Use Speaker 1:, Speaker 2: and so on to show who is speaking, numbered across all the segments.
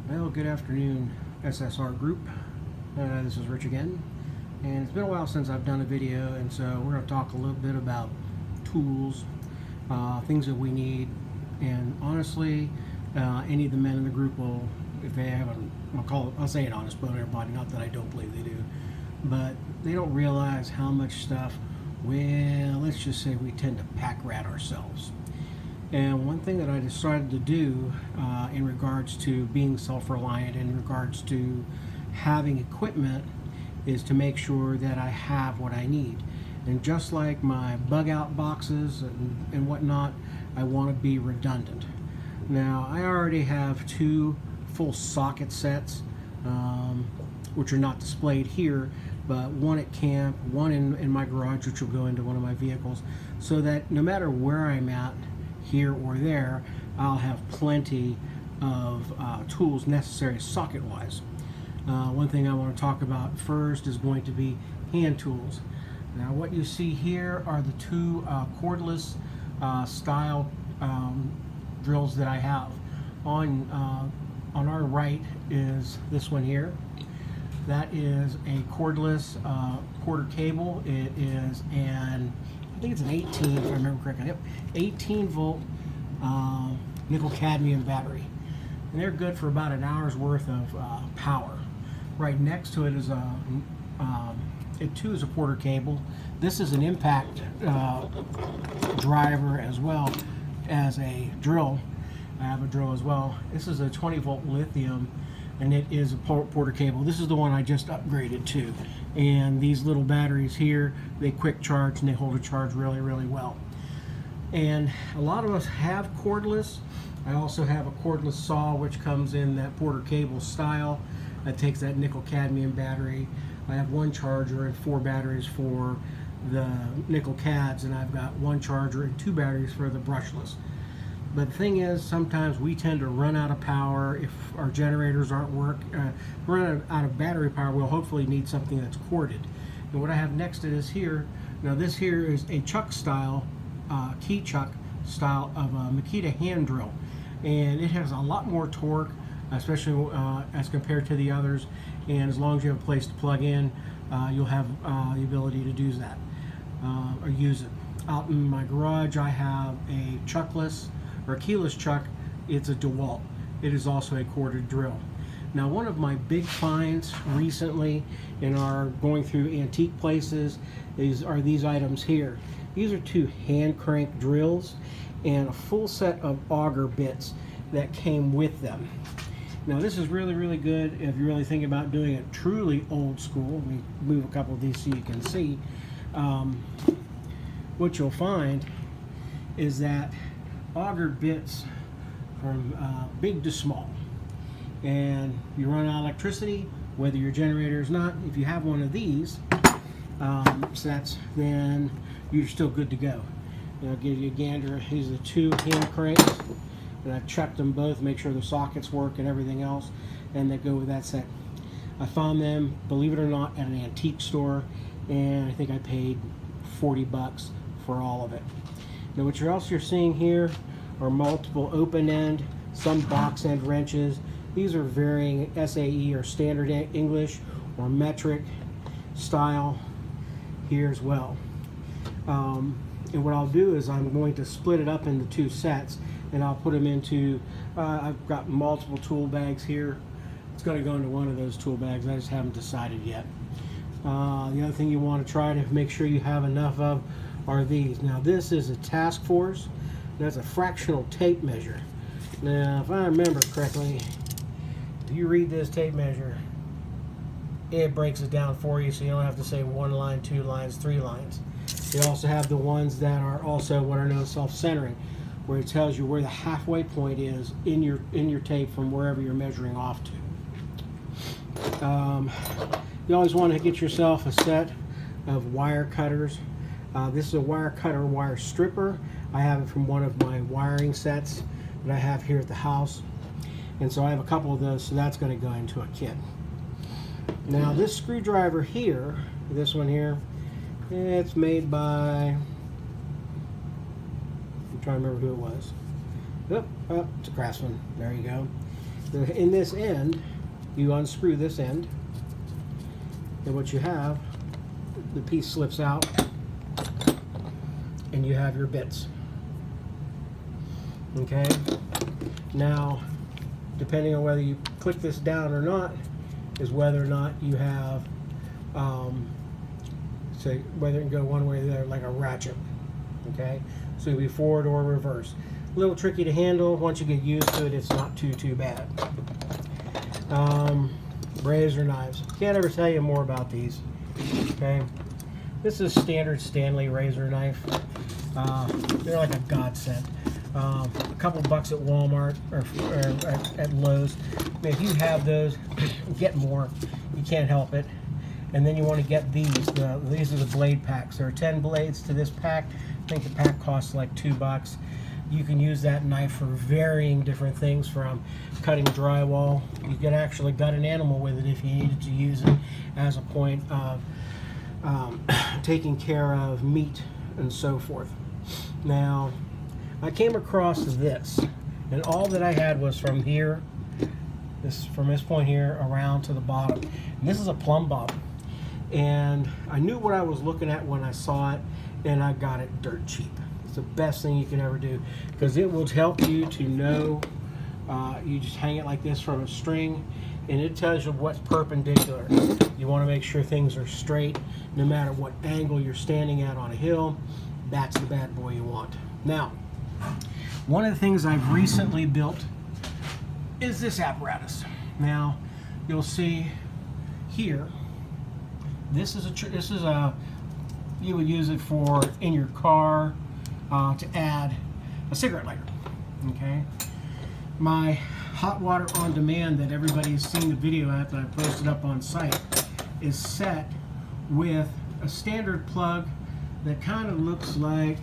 Speaker 1: Well, good afternoon, SSR group. This is Rich again, and it's been a while since I've done a video, and so we're going to talk a little bit about tools, things that we need, and honestly, any of the men in the group will, if they haven't, I'll say it honest, but everybody, not that I don't believe they do, but they don't realize how much stuff, well, let's just say we tend to pack rat ourselves. And one thing that I decided to do in regards to being self-reliant, in regards to having equipment, is to make sure that I have what I need. And just like my Bugout boxes and whatnot, I want to be redundant. Now, I already have two full socket sets, which are not displayed here, but one at camp, one in my garage, which will go into one of my vehicles, so that no matter where I'm at, here or there, I'll have plenty of tools necessary socket-wise. One thing I want to talk about first is going to be hand tools. Now, what you see here are the two cordless style drills that I have. On our right is this one here. That is a cordless quarter cable. It is I think it's an 18, if I remember correctly. Yep, 18 volt nickel cadmium battery, and they're good for about an hour's worth of power. Right next to it is it too is a quarter cable. This is an impact driver as well as a drill. I have a drill as well. This is a 20 volt lithium, and it is a quarter cable. This is the one I just upgraded to. And these little batteries here, they quick charge and they hold a charge really, really well. And a lot of us have cordless. I also have a cordless saw, which comes in that quarter cable style. That takes that nickel cadmium battery. I have one charger and 4 batteries for the nickel cads, and I've got one charger and 2 batteries for the brushless. But the thing is, sometimes we tend to run out of power if our generators aren't run out of battery power. We'll hopefully need something that's corded. And what I have next to this here, now this here is a chuck style, key chuck style of a Makita hand drill. And it has a lot more torque, especially as compared to the others. And as long as you have a place to plug in, you'll have the ability to do that, or use it. Out in my garage, I have a chuckless, or a keyless chuck. It's a DeWalt. It is also a corded drill. Now, one of my big finds recently in our going through antique places are these items here. These are 2 hand crank drills and a full set of auger bits that came with them. Now, this is really, really good if you're really thinking about doing it truly old school. Let me move a couple of these so you can see. What you'll find is that auger bits from big to small, and you run out of electricity, whether your generator is not. If you have one of these sets, then you're still good to go. And I'll give you a gander. These are the 2 hand cranks, and I've checked them both, make sure the sockets work and everything else, and they go with that set. I found them, believe it or not, at an antique store, and I think I paid 40 bucks for all of it. Now, what you're seeing here are multiple open end, some box end wrenches. These are varying SAE or standard English or metric style here as well. And what I'll do is I'm going to split it up into 2 sets, and I'll put them into, I've got multiple tool bags here. It's going to go into one of those tool bags. I just haven't decided yet. The other thing you want to try to make sure you have enough of are these. Now, this is a task force. That's a fractional tape measure. Now, if I remember correctly, if you read this tape measure, it breaks it down for you, so you don't have to say 1 line, 2 lines, 3 lines. You also have the ones that are also what are known as self-centering, where it tells you where the halfway point is in your tape from wherever you're measuring off to. You always want to get yourself a set of wire cutters. This is a wire cutter, wire stripper. I have it from one of my wiring sets that I have here at the house. And so I have a couple of those, so that's going to go into a kit. Now, this screwdriver here, this one here, it's made by, I'm trying to remember who it was. Oh, it's a Craftsman. There you go. In this end, you unscrew this end, and what you have, the piece slips out, and you have your bits. Okay? Now, depending on whether you click this down or not, is whether or not you have, say, whether it can go one way or the other, like a ratchet. Okay? So it'll be forward or reverse. A little tricky to handle. Once you get used to it, it's not too bad. Razor knives. Can't ever tell you more about these. Okay? This is standard Stanley razor knife. They're like a godsend. A couple bucks at Walmart or at Lowe's. I mean, if you have those, get more. You can't help it. And then you want to get these. These are the blade packs. There are 10 blades to this pack. I think the pack costs like $2. You can use that knife for varying different things, from cutting drywall. You can actually gut an animal with it if you needed to use it as a point of taking care of meat and so forth. Now, I came across this, and all that I had was from here, from this point here around to the bottom. And this is a plumb bob, and I knew what I was looking at when I saw it, and I got it dirt cheap. It's the best thing you can ever do, because it will help you to know. You just hang it like this from a string, and it tells you what's perpendicular. You want to make sure things are straight, no matter what angle you're standing at on a hill. That's the bad boy you want. Now, one of the things I've recently built is this apparatus. Now, you'll see here, this is a you would use it for in your car to add a cigarette lighter. Okay, my hot water on demand that everybody's seen the video at that I posted up on site is set with a standard plug that kind of looks like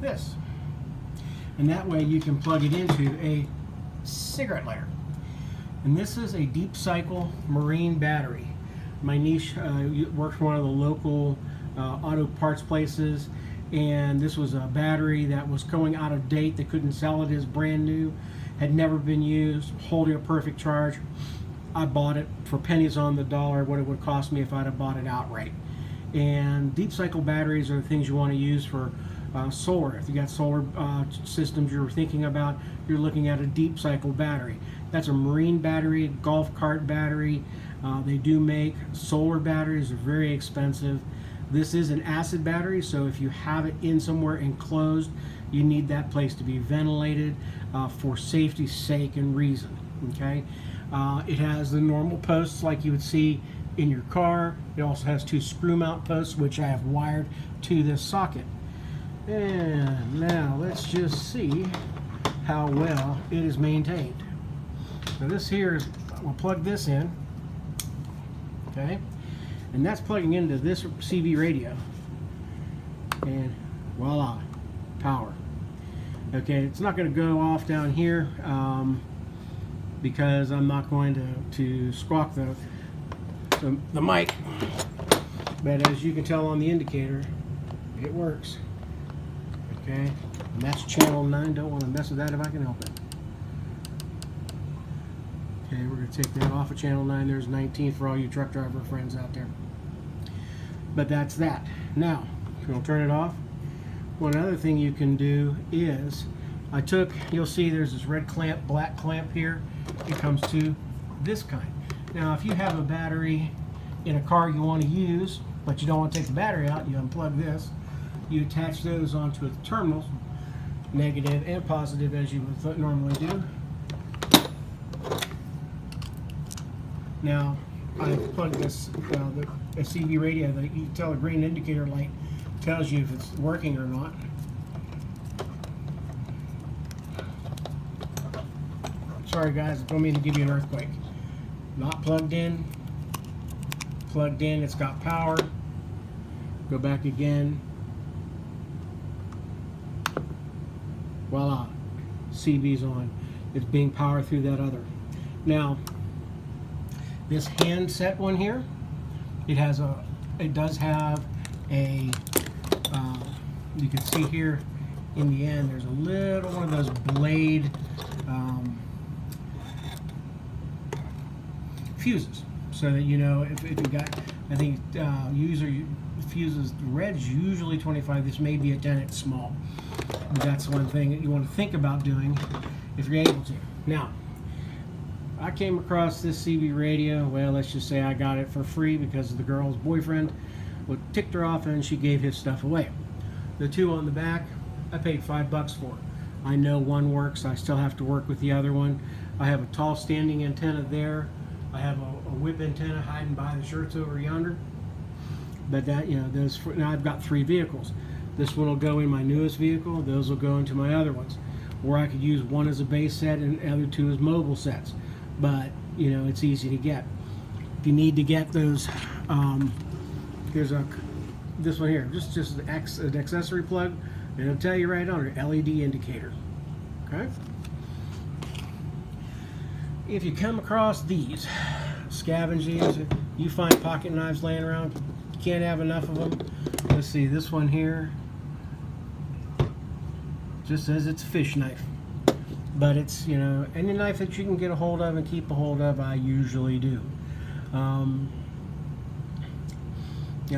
Speaker 1: this, and that way you can plug it into a cigarette lighter. And this is a deep cycle marine battery. My niece worked for one of the local auto parts places, and this was a battery that was going out of date. They couldn't sell it as brand new, had never been used, holding a perfect charge. I bought it for pennies on the dollar what it would cost me if I'd have bought it outright. And deep cycle batteries are the things you want to use for solar. If you got solar systems you're thinking about, you're looking at a deep cycle battery. That's a marine battery, golf cart battery. They do make solar batteries. They're very expensive. This is an acid battery, so if you have it in somewhere enclosed, you need that place to be ventilated for safety's sake and reason. Okay, it has the normal posts like you would see in your car. It also has 2 screw mount posts, which I have wired to this socket. And now let's just see how well it is maintained. Now this here is, we'll plug this in, okay, and that's plugging into this CB radio, and voila, power. Okay, it's not going to go off down here because I'm not going to squawk the mic, but as you can tell on the indicator, it works. Okay, and that's channel 9. Don't want to mess with that if I can help it. Okay, we're going to take that off of channel 9. There's 19 for all you truck driver friends out there. But that's that. Now, if you'll turn it off, one other thing you can do is, you'll see there's this red clamp, black clamp here. It comes to this kind. Now, if you have a battery in a car you want to use, but you don't want to take the battery out, you unplug this. You attach those onto the terminals, negative and positive, as you would normally do. Now, I've plugged this, the CB radio, you can tell the green indicator light tells you if it's working or not. Sorry guys, I don't mean to give you an earthquake. Not plugged in, it's got power. Go back again. Voila, CB's on. It's being powered through that other. Now, this handset one here, it does have a, you can see here in the end, there's a little one of those blade fuses, so that you know if you got, I think user fuses, red's usually 25, this may be a 10, it's small. That's one thing that you want to think about doing if you're able to. Now, I came across this CB radio, well, let's just say I got it for free because the girl's boyfriend ticked her off and she gave his stuff away. The two on the back, I paid $5 for. I know one works, I still have to work with the other one. I have a tall standing antenna there. I have a whip antenna hiding by the shirts over yonder. But that, you know, now I've got 3 vehicles. This one will go in my newest vehicle, those will go into my other ones. Or I could use one as a base set and the other 2 as mobile sets. But, you know, it's easy to get. If you need to get those, here's this one here, just an accessory plug, and it'll tell you right on it, LED indicator. Okay? If you come across these, scavenge these, you find pocket knives laying around, you can't have enough of them. Let's see, this one here just says it's a fish knife. But it's, you know, any knife that you can get a hold of and keep a hold of, I usually do. I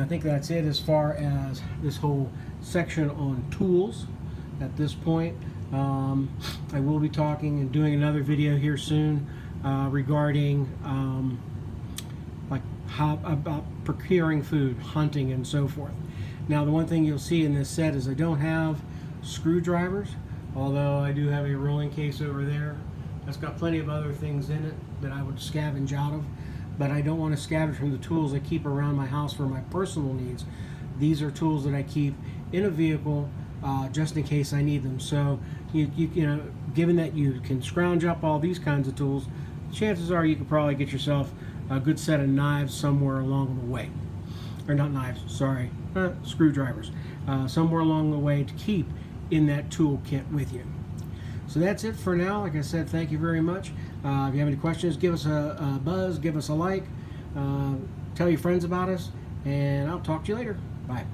Speaker 1: think that's it as far as this whole section on tools at this point. I will be talking and doing another video here soon regarding like how about procuring food, hunting, and so forth. Now, the one thing you'll see in this set is I don't have screwdrivers, although I do have a rolling case over there that's got plenty of other things in it that I would scavenge out of, but I don't want to scavenge from the tools I keep around my house for my personal needs. These are tools that I keep in a vehicle just in case I need them. So you know, given that you can scrounge up all these kinds of tools, chances are you could probably get yourself a good set of knives somewhere along the way. Or not knives, sorry, screwdrivers. Somewhere along the way to keep in that tool kit with you. So that's it for now. Like I said, thank you very much. If you have any questions, give us a buzz, give us a like, tell your friends about us, and I'll talk to you later. Bye.